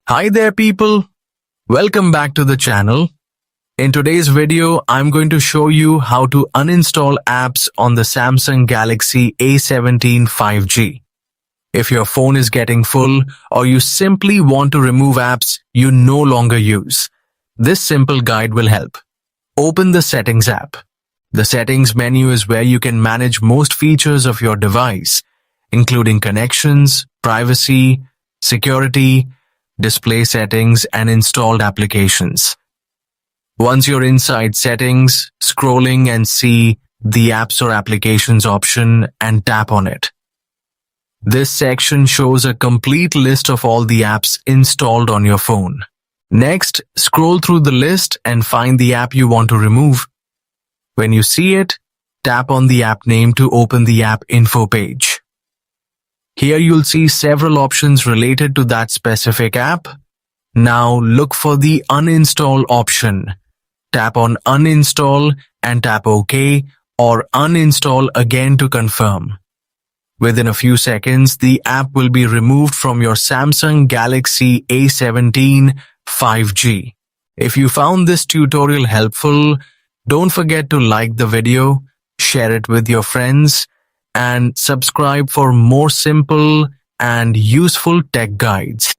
Hi there people, welcome back to the channel. In today's video, I'm going to show you how to uninstall apps on the Samsung Galaxy A17 5G. If your phone is getting full or you simply want to remove apps you no longer use, this simple guide will help. Open the Settings app. The Settings menu is where you can manage most features of your device, including connections, privacy, security, display settings, and installed applications. Once you're inside Settings, scrolling and see the Apps or Applications option and tap on it. This section shows a complete list of all the apps installed on your phone. Next, scroll through the list and find the app you want to remove. When you see it, tap on the app name to open the app info page. Here you'll see several options related to that specific app. Now look for the Uninstall option. Tap on Uninstall and tap OK or Uninstall again to confirm. Within a few seconds, the app will be removed from your Samsung Galaxy A17 5G. If you found this tutorial helpful, don't forget to like the video, share it with your friends, and subscribe for more simple and useful tech guides.